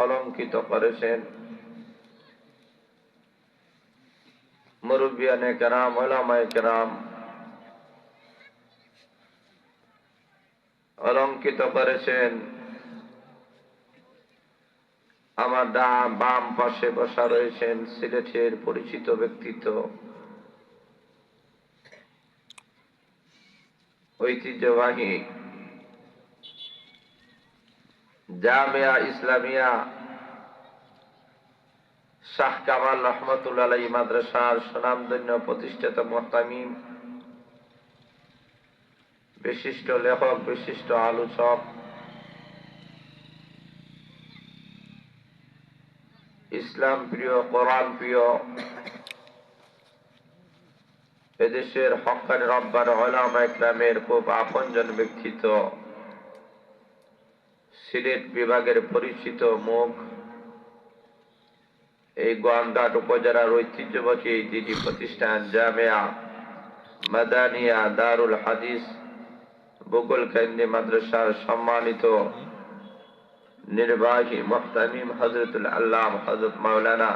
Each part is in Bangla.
অলঙ্কিত করেছেন। মুরব্বিয়ানে কেরাম, উলামায়ে কেরাম অলঙ্কিত করেছেন। আমার বাম পাশে বসা রয়েছেন সিলেটের পরিচিত ব্যক্তিত্ব, ঐতিহ্যবাহী জামিয়া ইসলামিয়া শাহ কামাল রহমতুল্লাহ আলাইহি মাদ্রাসার সুনামধন্য প্রতিষ্ঠাতা মুহতামিম, বিশিষ্ট লেখক, বিশিষ্ট আলোচক, ইসলাম প্রিয়, কোরআন প্রিয়, এদেশের হক্কানি রব্বানি উলামায়ে কেরামের খুব আপনজন ব্যক্তিত্ব, সিলেট বিভাগের পরিচিত মুখ, এই গোয়ালঘাট উপজেলার ঐতিহ্যবাহী দিনী প্রতিষ্ঠান জামিয়া মাদানিয়া দারুল হাদিস বকুলকান্দি মাদ্রাসার সম্মানিত নির্বাহী মুহতামিম হযরতুল আল্লাম হযরত মাওলানা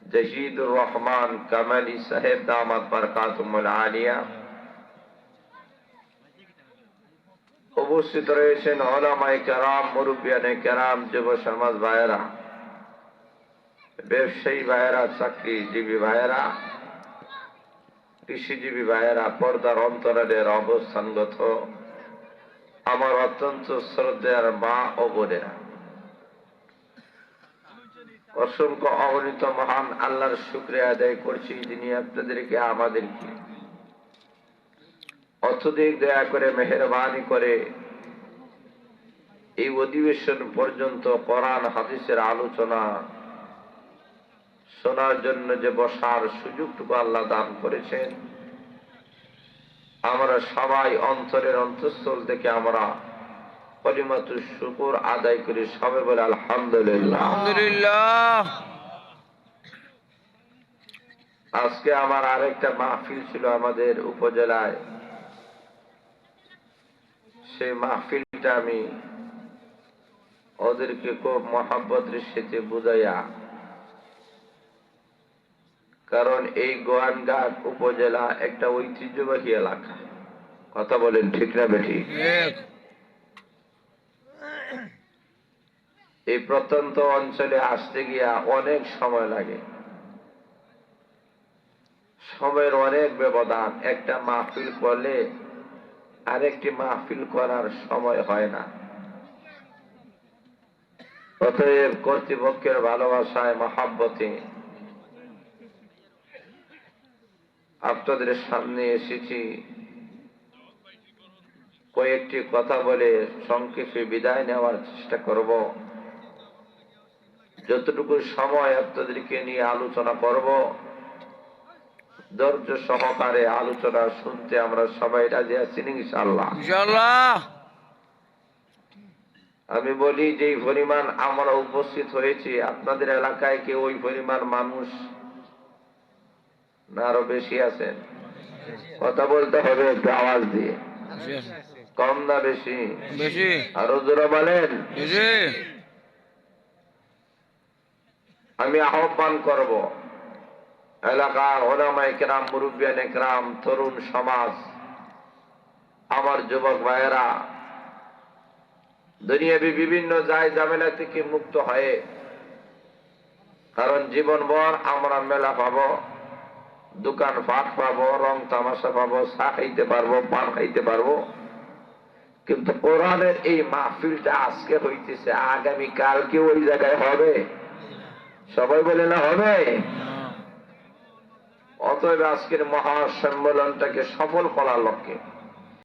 জাহিদুর রহমান কামালি সাহেব দামাত বরকাতুহুল আলিয়া, উপস্থিত রয়েছেন উলামায়ে কেরাম, মুরব্বিয়ানে কেরাম, যুব সমাজ ভাইয়েরা, ব্যবসায়ী ভাইয়েরা, চাকরিজীবী ভাইয়েরা, কৃষিজীবী ভাইয়েরা, পর্দার অন্তরালের অবস্থানগত আমার অত্যন্ত শ্রদ্ধেয় মা ও বোনেরা, অসংখ্য অগণিত মহান আল্লাহর শুকরিয়া আদায় করছি, যিনি আপনাদেরকে আমাদেরকে অত্যধিক দয়া করে মেহেরবানি করে এই অধিবেশন পর্যন্ত কোরআন হাদিসের আলোচনা শোনার জন্য যে বসার সুযোগটুকু আল্লাহ দান করেছেন, আমরা সবাই অন্তরের অন্তঃস্থল থেকে আমরা কলিমাতুশ শুকর আদায় করি, সবাই বলে আলহামদুলিল্লাহ। আলহামদুলিল্লাহ। আজকে আমার আরেকটা মাহফিল ছিল আমাদের উপজেলায়, সেই মাহফিলটা আমি ওদেরকে খুব মহব্বতের সাথে বুঝাইয়া, কারণ এই গোয়ালঘাট উপজেলা একটা ঐতিহ্যবাহী এলাকা, কথা বলেন ঠিক না বেঠিক? এই প্রত্যন্ত অঞ্চলে আসতে গিয়া অনেক সময় লাগে, সময়ের অনেক ব্যবধান, একটা মাহফিল করলে আরেকটি মাহফিল করার সময় হয় না। অতএব কর্তৃপক্ষের ভালোবাসায়, মহাব্বতে আপনাদের সামনে এসেছি, কয়েকটি কথা বলে সংক্ষেপে বিদায় নেওয়ার চেষ্টা করব। যতটুকু সময় আপনাদেরকে নিয়ে আলোচনা করব, ধৈর্য সহকারে আলোচনা শুনতে আমরা সবাই রাজি আছি ইনশাআল্লাহ। আমি বলি, যে পরিমাণ আমরা উপস্থিত হয়েছি, আপনাদের এলাকায় কি ওই পরিমাণ মানুষ না আরো বেশি আছেন? কথা বলতে হবে একটু আওয়াজ দিয়ে, কম না বেশি? বেশি। আরো জোরে বলেন। আমি আহ্বান করব এলাকার উলামায়ে কেরাম, মুরব্বিয়ানে কেরাম, তরুণ সমাজ, আমার যুবক ভাইয়েরা, দুনিয়াবি বিভিন্ন জায় ঝামেলা থেকে মুক্ত হয়ে, কারণ জীবনভর আমরা মেলা পাবো, দোকান পাট পাবো, রং তামাশা পাবো, চা খাইতে পারবো, পান খাইতে পারবো, কিন্তু কোরআনের এই মাহফিলটা আজকে হইতেছে, আগামী কালকে ওই জায়গায় হবে? সবাই বলে না হবে? অতএব আজকের মহাসম্মেলনটাকে সফল করার লক্ষ্যে